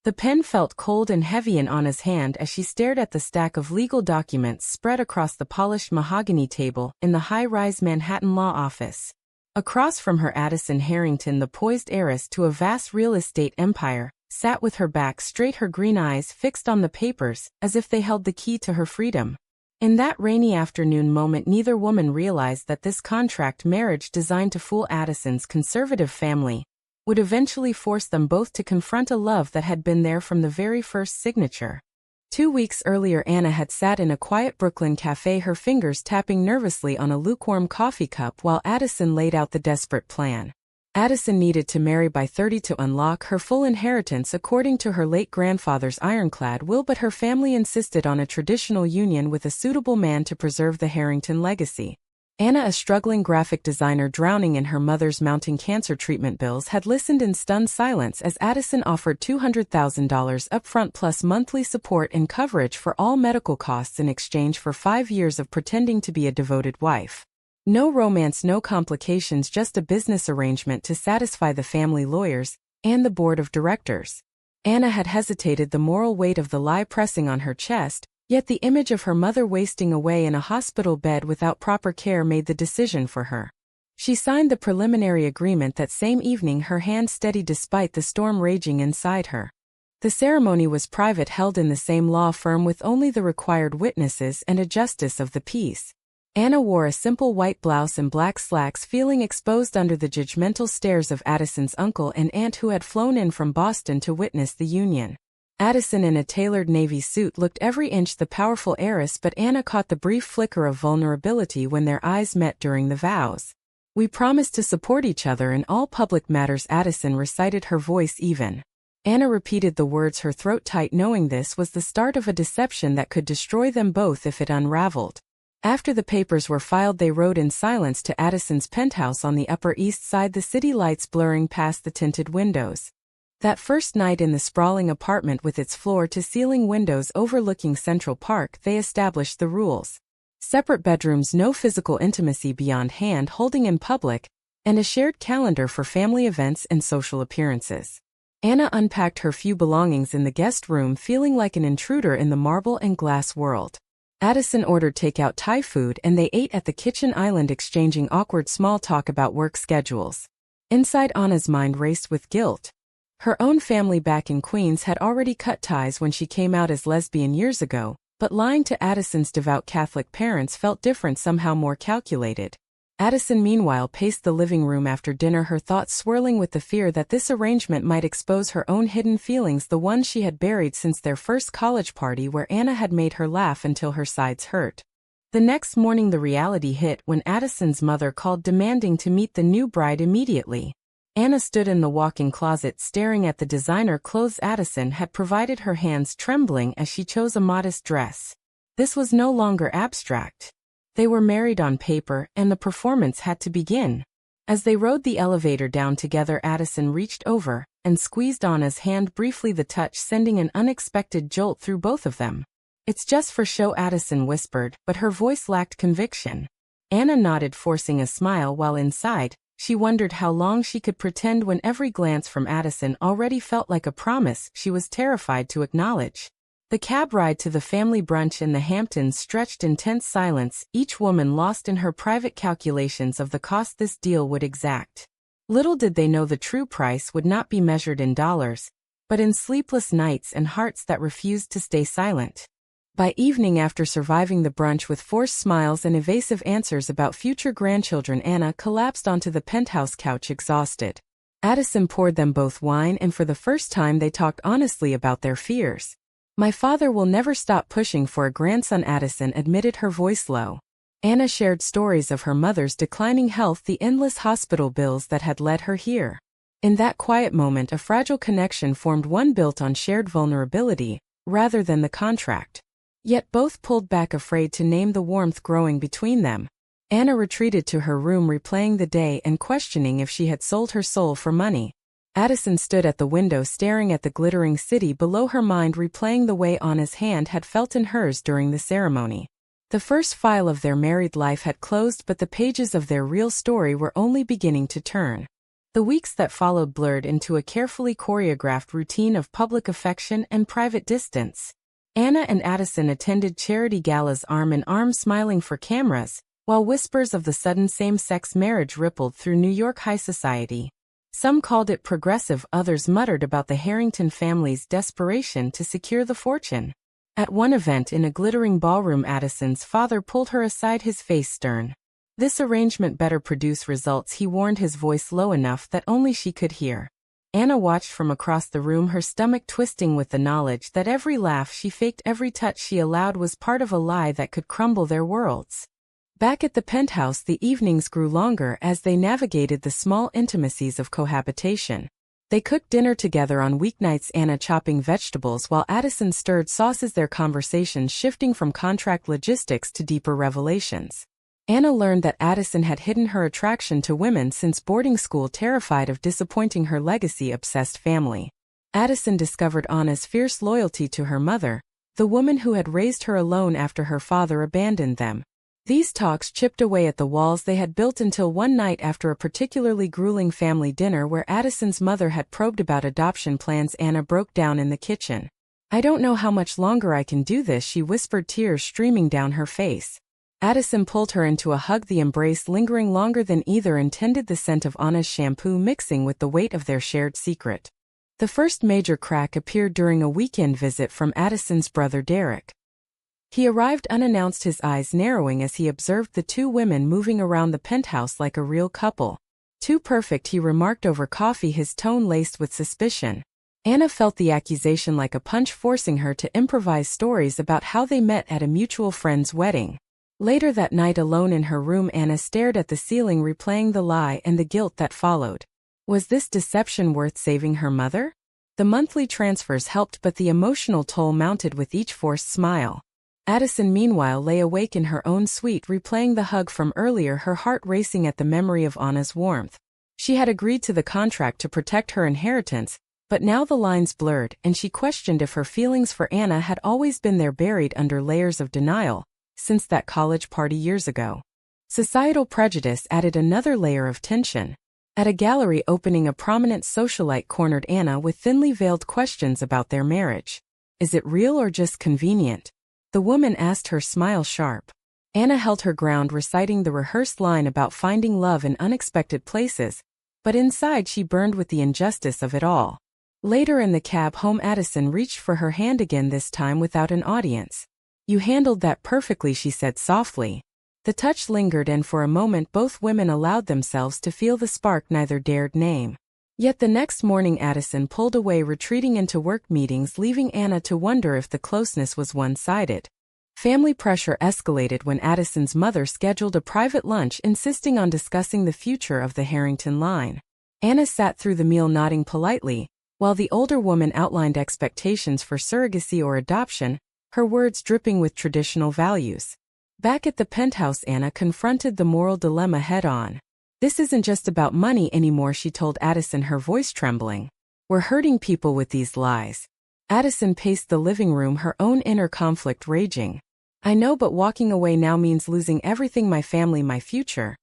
The pen felt cold and heavy in Anna's hand as she stared at the stack of legal documents spread across the polished mahogany table in the high-rise Manhattan law office. Across from her, Addison Harrington, the poised heiress to a vast real estate empire, sat with her back straight, her green eyes fixed on the papers, as if they held the key to her freedom. In that rainy afternoon moment, neither woman realized that this contract marriage, designed to fool Addison's conservative family, would eventually force them both to confront a love that had been there from the very first signature. 2 weeks earlier, Anna had sat in a quiet Brooklyn cafe, her fingers tapping nervously on a lukewarm coffee cup while Addison laid out the desperate plan. Addison needed to marry by 30 to unlock her full inheritance according to her late grandfather's ironclad will, but her family insisted on a traditional union with a suitable man to preserve the Harrington legacy. Anna, a struggling graphic designer drowning in her mother's mounting cancer treatment bills, had listened in stunned silence as Addison offered $200,000 upfront plus monthly support and coverage for all medical costs in exchange for 5 years of pretending to be a devoted wife. No romance, no complications, just a business arrangement to satisfy the family lawyers and the board of directors. Anna had hesitated, the moral weight of the lie pressing on her chest, yet the image of her mother wasting away in a hospital bed without proper care made the decision for her. She signed the preliminary agreement that same evening, her hand steady despite the storm raging inside her. The ceremony was private, held in the same law firm with only the required witnesses and a justice of the peace. Anna wore a simple white blouse and black slacks, feeling exposed under the judgmental stares of Addison's uncle and aunt, who had flown in from Boston to witness the union. Addison, in a tailored navy suit, looked every inch the powerful heiress, but Anna caught the brief flicker of vulnerability when their eyes met during the vows. "We promise to support each other in all public matters," Addison recited, her voice even. Anna repeated the words, her throat tight, knowing this was the start of a deception that could destroy them both if it unraveled. After the papers were filed, they rode in silence to Addison's penthouse on the Upper East Side, the city lights blurring past the tinted windows. That first night in the sprawling apartment with its floor-to-ceiling windows overlooking Central Park, they established the rules. Separate bedrooms, no physical intimacy beyond hand-holding in public, and a shared calendar for family events and social appearances. Anna unpacked her few belongings in the guest room, feeling like an intruder in the marble and glass world. Addison ordered takeout Thai food and they ate at the kitchen island, exchanging awkward small talk about work schedules. Inside, Anna's mind raced with guilt. Her own family back in Queens had already cut ties when she came out as lesbian years ago, but lying to Addison's devout Catholic parents felt different, somehow more calculated. Addison, meanwhile, paced the living room after dinner, her thoughts swirling with the fear that this arrangement might expose her own hidden feelings, the ones she had buried since their first college party where Anna had made her laugh until her sides hurt. The next morning the reality hit when Addison's mother called, demanding to meet the new bride immediately. Anna stood in the walk-in closet staring at the designer clothes Addison had provided, her hands trembling as she chose a modest dress. This was no longer abstract. They were married on paper, and the performance had to begin. As they rode the elevator down together, Addison reached over and squeezed Anna's hand briefly, the touch sending an unexpected jolt through both of them. "It's just for show," Addison whispered, but her voice lacked conviction. Anna nodded, forcing a smile, while inside, she wondered how long she could pretend when every glance from Addison already felt like a promise she was terrified to acknowledge. The cab ride to the family brunch in the Hamptons stretched in tense silence, each woman lost in her private calculations of the cost this deal would exact. Little did they know the true price would not be measured in dollars, but in sleepless nights and hearts that refused to stay silent. By evening, after surviving the brunch with forced smiles and evasive answers about future grandchildren, Anna collapsed onto the penthouse couch exhausted. Addison poured them both wine, and for the first time they talked honestly about their fears. "My father will never stop pushing for a grandson," Addison admitted, her voice low. Anna shared stories of her mother's declining health, the endless hospital bills that had led her here. In that quiet moment, a fragile connection formed, one built on shared vulnerability, rather than the contract. Yet both pulled back, afraid to name the warmth growing between them. Anna retreated to her room, replaying the day and questioning if she had sold her soul for money. Addison stood at the window staring at the glittering city below, her mind replaying the way Anna's hand had felt in hers during the ceremony. The first file of their married life had closed, but the pages of their real story were only beginning to turn. The weeks that followed blurred into a carefully choreographed routine of public affection and private distance. Anna and Addison attended charity galas arm in arm, smiling for cameras, while whispers of the sudden same-sex marriage rippled through New York high society. Some called it progressive, others muttered about the Harrington family's desperation to secure the fortune. At one event in a glittering ballroom, Addison's father pulled her aside, his face stern. This arrangement better produce results, he warned, his voice low enough that only she could hear. Anna watched from across the room, her stomach twisting with the knowledge that every laugh she faked, every touch she allowed was part of a lie that could crumble their worlds. Back at the penthouse, the evenings grew longer as they navigated the small intimacies of cohabitation. They cooked dinner together on weeknights, Anna chopping vegetables while Addison stirred sauces, their conversations shifting from contract logistics to deeper revelations. Anna learned that Addison had hidden her attraction to women since boarding school, terrified of disappointing her legacy-obsessed family. Addison discovered Anna's fierce loyalty to her mother, the woman who had raised her alone after her father abandoned them. These talks chipped away at the walls they had built until one night, after a particularly grueling family dinner where Addison's mother had probed about adoption plans, Anna broke down in the kitchen. "I don't know how much longer I can do this," she whispered, tears streaming down her face. Addison pulled her into a hug, the embrace lingering longer than either intended, the scent of Anna's shampoo mixing with the weight of their shared secret. The first major crack appeared during a weekend visit from Addison's brother Derek. He arrived unannounced, his eyes narrowing as he observed the two women moving around the penthouse like a real couple. "Too perfect," he remarked over coffee, his tone laced with suspicion. Anna felt the accusation like a punch, forcing her to improvise stories about how they met at a mutual friend's wedding. Later that night, alone in her room, Anna stared at the ceiling, replaying the lie and the guilt that followed. Was this deception worth saving her mother? The monthly transfers helped, but the emotional toll mounted with each forced smile. Addison, meanwhile, lay awake in her own suite, replaying the hug from earlier, her heart racing at the memory of Anna's warmth. She had agreed to the contract to protect her inheritance, but now the lines blurred, and she questioned if her feelings for Anna had always been there, buried under layers of denial. Since that college party years ago, societal prejudice added another layer of tension. At a gallery opening, a prominent socialite cornered Anna with thinly veiled questions about their marriage. "Is it real or just convenient?" the woman asked, her smile sharp. Anna held her ground, reciting the rehearsed line about finding love in unexpected places, but inside she burned with the injustice of it all. Later in the cab home, Addison reached for her hand again, this time without an audience. "You handled that perfectly," she said softly. The touch lingered, and for a moment both women allowed themselves to feel the spark neither dared name. Yet the next morning Addison pulled away, retreating into work meetings, leaving Anna to wonder if the closeness was one-sided. Family pressure escalated when Addison's mother scheduled a private lunch, insisting on discussing the future of the Harrington line. Anna sat through the meal nodding politely, while the older woman outlined expectations for surrogacy or adoption, her words dripping with traditional values. Back at the penthouse, Anna confronted the moral dilemma head-on. "This isn't just about money anymore," she told Addison, her voice trembling. "We're hurting people with these lies." Addison paced the living room, her own inner conflict raging. "I know, but walking away now means losing everything, my family, my future.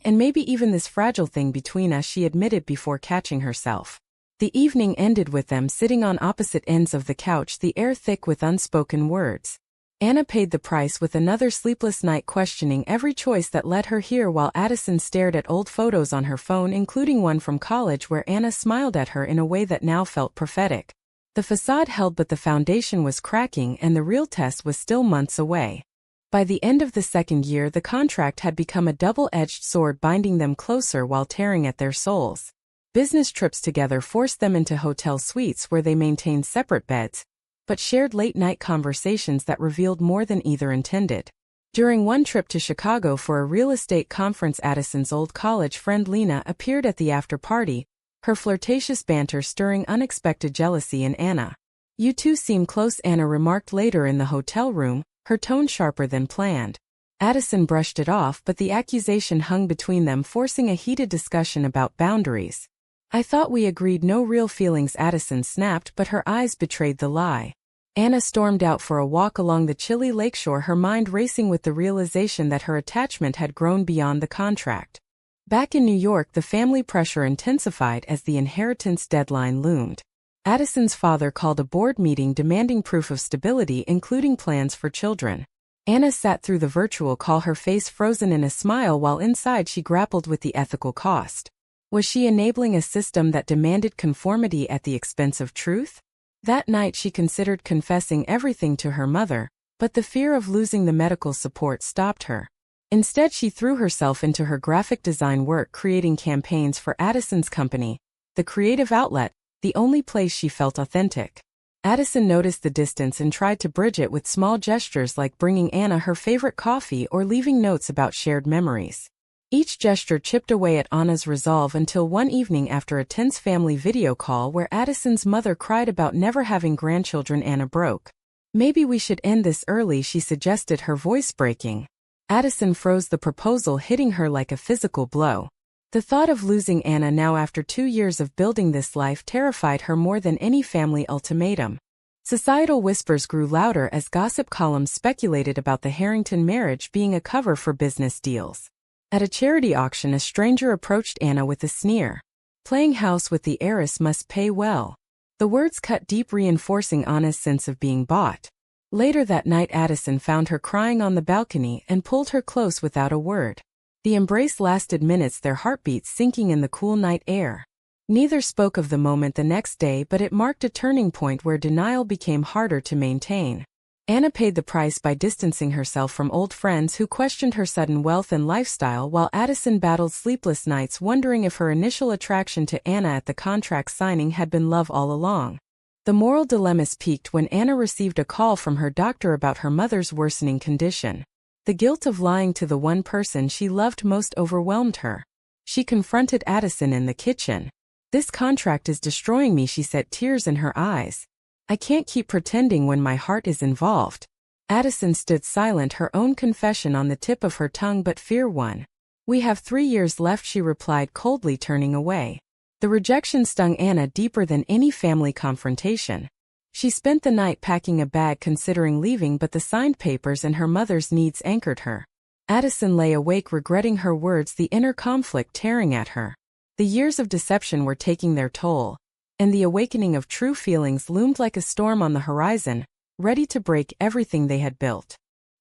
And maybe even this fragile thing between us," she admitted before catching herself. The evening ended with them sitting on opposite ends of the couch, the air thick with unspoken words. Anna paid the price with another sleepless night, questioning every choice that led her here, while Addison stared at old photos on her phone, including one from college where Anna smiled at her in a way that now felt prophetic. The facade held, but the foundation was cracking, and the real test was still months away. By the end of the second year, the contract had become a double-edged sword, binding them closer while tearing at their souls. Business trips together forced them into hotel suites where they maintained separate beds, but shared late-night conversations that revealed more than either intended. During one trip to Chicago for a real estate conference, Addison's old college friend Lena appeared at the after-party, her flirtatious banter stirring unexpected jealousy in Anna. "You two seem close," Anna remarked later in the hotel room, her tone sharper than planned. Addison brushed it off, but the accusation hung between them, forcing a heated discussion about boundaries. "I thought we agreed no real feelings," Addison snapped, but her eyes betrayed the lie. Anna stormed out for a walk along the chilly lakeshore, her mind racing with the realization that her attachment had grown beyond the contract. Back in New York, the family pressure intensified as the inheritance deadline loomed. Addison's father called a board meeting demanding proof of stability, including plans for children. Anna sat through the virtual call, her face frozen in a smile, while inside she grappled with the ethical cost. Was she enabling a system that demanded conformity at the expense of truth? That night she considered confessing everything to her mother, but the fear of losing the medical support stopped her. Instead, she threw herself into her graphic design work, creating campaigns for Addison's company, the creative outlet, the only place she felt authentic. Addison noticed the distance and tried to bridge it with small gestures like bringing Anna her favorite coffee or leaving notes about shared memories. Each gesture chipped away at Anna's resolve until one evening, after a tense family video call where Addison's mother cried about never having grandchildren, Anna broke. "Maybe we should end this early," she suggested, her voice breaking. Addison froze, the proposal hitting her like a physical blow. The thought of losing Anna now after 2 years of building this life terrified her more than any family ultimatum. Societal whispers grew louder as gossip columns speculated about the Harrington marriage being a cover for business deals. At a charity auction, a stranger approached Anna with a sneer. "Playing house with the heiress must pay well." The words cut deep, reinforcing Anna's sense of being bought. Later that night, Addison found her crying on the balcony and pulled her close without a word. The embrace lasted minutes, their heartbeats sinking in the cool night air. Neither spoke of the moment the next day, but it marked a turning point where denial became harder to maintain. Anna paid the price by distancing herself from old friends who questioned her sudden wealth and lifestyle, while Addison battled sleepless nights wondering if her initial attraction to Anna at the contract signing had been love all along. The moral dilemmas peaked when Anna received a call from her doctor about her mother's worsening condition. The guilt of lying to the one person she loved most overwhelmed her. She confronted Addison in the kitchen. "This contract is destroying me," she said, tears in her eyes. "I can't keep pretending when my heart is involved." Addison stood silent, her own confession on the tip of her tongue, but fear won. "We have 3 years left," she replied coldly, turning away. The rejection stung Anna deeper than any family confrontation. She spent the night packing a bag, considering leaving, but the signed papers and her mother's needs anchored her. Addison lay awake, regretting her words, the inner conflict tearing at her. The years of deception were taking their toll, and the awakening of true feelings loomed like a storm on the horizon, ready to break everything they had built.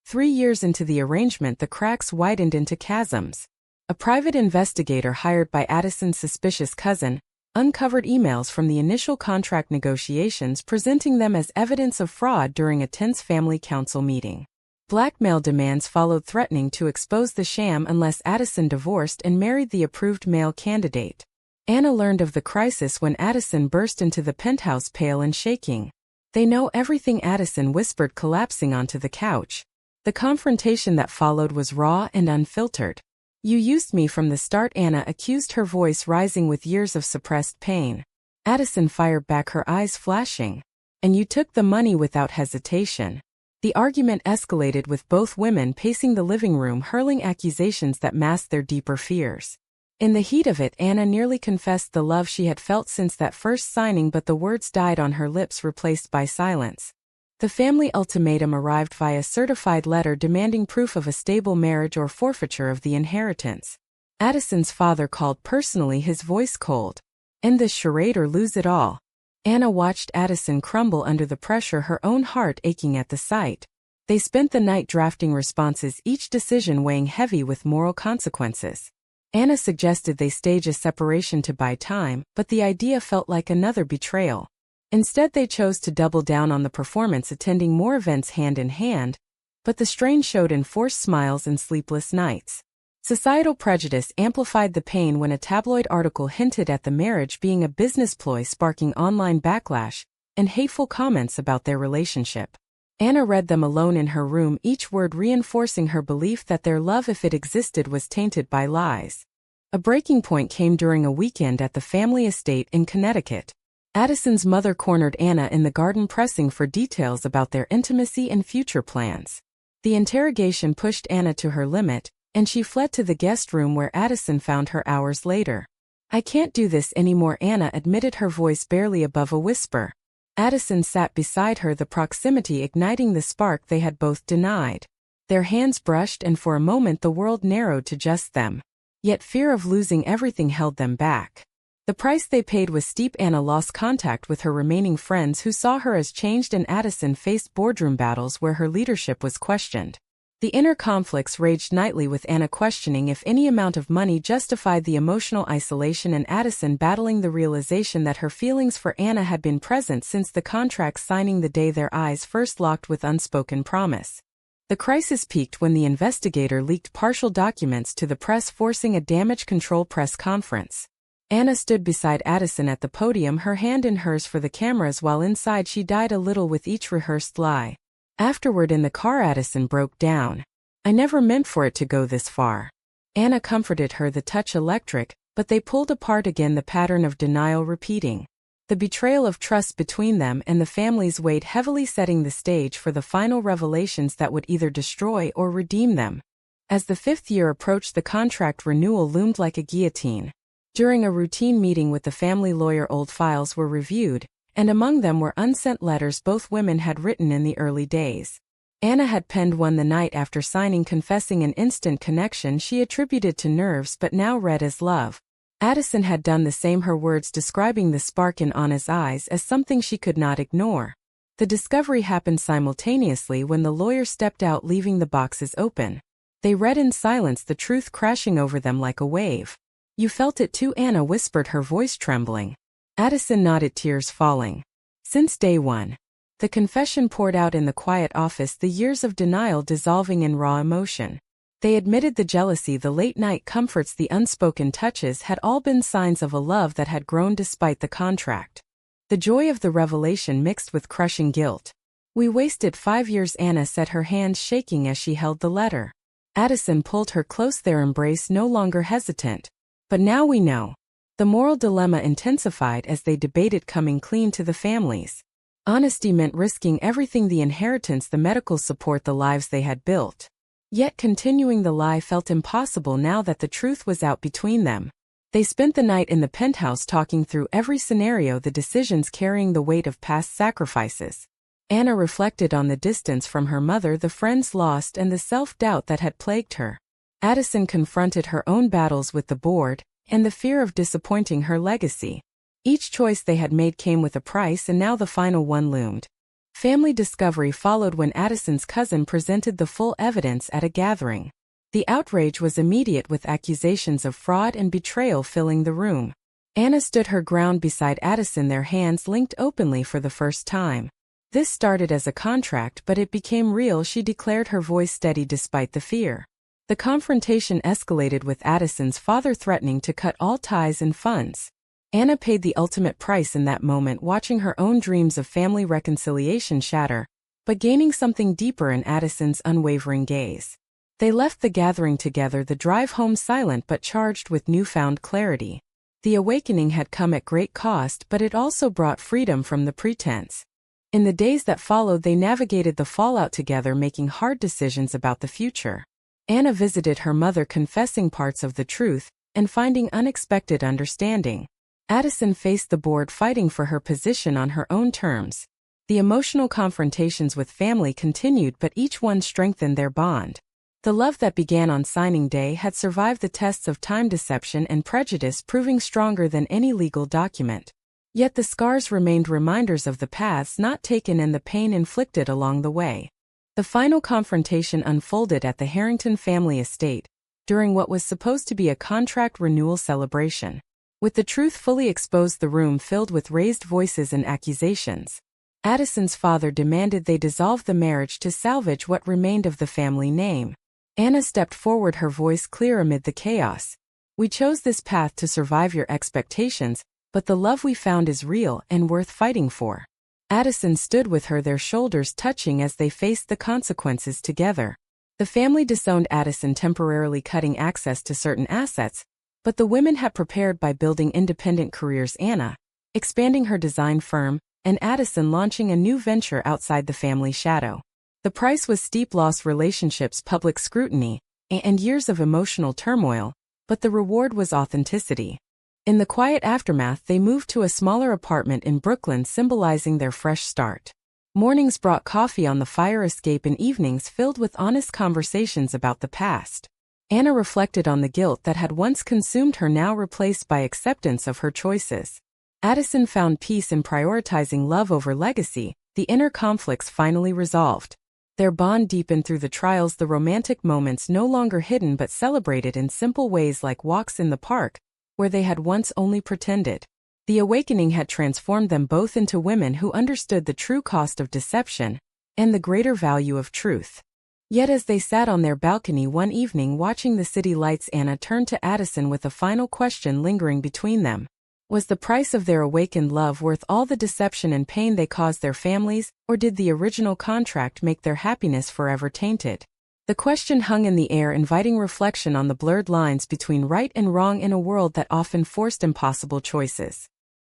3 years into the arrangement, the cracks widened into chasms. A private investigator hired by Addison's suspicious cousin uncovered emails from the initial contract negotiations, presenting them as evidence of fraud during a tense family council meeting. Blackmail demands followed, threatening to expose the sham unless Addison divorced and married the approved male candidate. Anna learned of the crisis when Addison burst into the penthouse, pale and shaking. "They know everything," Addison whispered, collapsing onto the couch. The confrontation that followed was raw and unfiltered. "You used me from the start," Anna accused, her voice rising with years of suppressed pain. Addison fired back, her eyes flashing. "And you took the money without hesitation." The argument escalated, with both women pacing the living room, hurling accusations that masked their deeper fears. In the heat of it, Anna nearly confessed the love she had felt since that first signing, but the words died on her lips, replaced by silence. The family ultimatum arrived via certified letter demanding proof of a stable marriage or forfeiture of the inheritance. Addison's father called personally, his voice cold. "End this charade or lose it all." Anna watched Addison crumble under the pressure, her own heart aching at the sight. They spent the night drafting responses, each decision weighing heavy with moral consequences. Anna suggested they stage a separation to buy time, but the idea felt like another betrayal. Instead, they chose to double down on the performance, attending more events hand in hand, but the strain showed in forced smiles and sleepless nights. Societal prejudice amplified the pain when a tabloid article hinted at the marriage being a business ploy, sparking online backlash and hateful comments about their relationship. Anna read them alone in her room, each word reinforcing her belief that their love, if it existed, was tainted by lies. A breaking point came during a weekend at the family estate in Connecticut. Addison's mother cornered Anna in the garden, pressing for details about their intimacy and future plans. The interrogation pushed Anna to her limit, and she fled to the guest room where Addison found her hours later. "I can't do this anymore," Anna admitted, her voice barely above a whisper. Addison sat beside her, the proximity igniting the spark they had both denied. Their hands brushed, and for a moment the world narrowed to just them. Yet fear of losing everything held them back. The price they paid was steep. Anna lost contact with her remaining friends who saw her as changed, and Addison faced boardroom battles where her leadership was questioned. The inner conflicts raged nightly, with Anna questioning if any amount of money justified the emotional isolation, and Addison battling the realization that her feelings for Anna had been present since the contract signing, the day their eyes first locked with unspoken promise. The crisis peaked when the investigator leaked partial documents to the press, forcing a damage control press conference. Anna stood beside Addison at the podium, her hand in hers for the cameras, while inside she died a little with each rehearsed lie. Afterward in the car, Addison broke down. "I never meant for it to go this far." Anna comforted her, the touch electric, but they pulled apart again, the pattern of denial repeating. The betrayal of trust between them and the families weighed heavily, setting the stage for the final revelations that would either destroy or redeem them. As the 5th year approached, the contract renewal loomed like a guillotine. During a routine meeting with the family lawyer, old files were reviewed, and among them were unsent letters both women had written in the early days. Anna had penned one the night after signing, confessing an instant connection she attributed to nerves but now read as love. Addison had done the same, her words describing the spark in Anna's eyes as something she could not ignore. The discovery happened simultaneously when the lawyer stepped out, leaving the boxes open. They read in silence, the truth crashing over them like a wave. "You felt it too?" Anna whispered, her voice trembling. Addison nodded, tears falling. "Since day one." The confession poured out in the quiet office, the years of denial dissolving in raw emotion. They admitted the jealousy, the late-night comforts, the unspoken touches had all been signs of a love that had grown despite the contract. The joy of the revelation mixed with crushing guilt. "We wasted 5 years," Anna said, her hands shaking as she held the letter. Addison pulled her close, their embrace no longer hesitant. "But now we know." The moral dilemma intensified as they debated coming clean to the families. Honesty meant risking everything: the inheritance, the medical support, the lives they had built. Yet continuing the lie felt impossible now that the truth was out between them. They spent the night in the penthouse talking through every scenario, the decisions carrying the weight of past sacrifices. Anna reflected on the distance from her mother, the friends lost, and the self-doubt that had plagued her. Addison confronted her own battles with the board and the fear of disappointing her legacy. Each choice they had made came with a price, and now the final one loomed. Family discovery followed when Addison's cousin presented the full evidence at a gathering. The outrage was immediate, with accusations of fraud and betrayal filling the room. Anna stood her ground beside Addison, their hands linked openly for the first time. "This started as a contract, but it became real," she declared, her voice steady despite the fear. The confrontation escalated, with Addison's father threatening to cut all ties and funds. Anna paid the ultimate price in that moment, watching her own dreams of family reconciliation shatter, but gaining something deeper in Addison's unwavering gaze. They left the gathering together, the drive home silent but charged with newfound clarity. The awakening had come at great cost, but it also brought freedom from the pretense. In the days that followed, they navigated the fallout together, making hard decisions about the future. Anna visited her mother, confessing parts of the truth and finding unexpected understanding. Addison faced the board, fighting for her position on her own terms. The emotional confrontations with family continued, but each one strengthened their bond. The love that began on signing day had survived the tests of time, deception, and prejudice, proving stronger than any legal document. Yet the scars remained reminders of the paths not taken and the pain inflicted along the way. The final confrontation unfolded at the Harrington family estate, during what was supposed to be a contract renewal celebration. With the truth fully exposed, the room filled with raised voices and accusations. Addison's father demanded they dissolve the marriage to salvage what remained of the family name. Anna stepped forward, her voice clear amid the chaos. "We chose this path to survive your expectations, but the love we found is real and worth fighting for." Addison stood with her, their shoulders touching as they faced the consequences together. The family disowned Addison, temporarily cutting access to certain assets, but the women had prepared by building independent careers, Anna expanding her design firm, and Addison launching a new venture outside the family shadow. The price was steep: lost relationships, public scrutiny, and years of emotional turmoil, but the reward was authenticity. In the quiet aftermath, they moved to a smaller apartment in Brooklyn, symbolizing their fresh start. Mornings brought coffee on the fire escape and evenings filled with honest conversations about the past. Anna reflected on the guilt that had once consumed her, now replaced by acceptance of her choices. Addison found peace in prioritizing love over legacy, the inner conflicts finally resolved. Their bond deepened through the trials, the romantic moments no longer hidden but celebrated in simple ways like walks in the park, where they had once only pretended. The awakening had transformed them both into women who understood the true cost of deception and the greater value of truth. Yet as they sat on their balcony one evening watching the city lights, Anna turned to Addison with a final question lingering between them. Was the price of their awakened love worth all the deception and pain they caused their families, or did the original contract make their happiness forever tainted? The question hung in the air, inviting reflection on the blurred lines between right and wrong in a world that often forced impossible choices.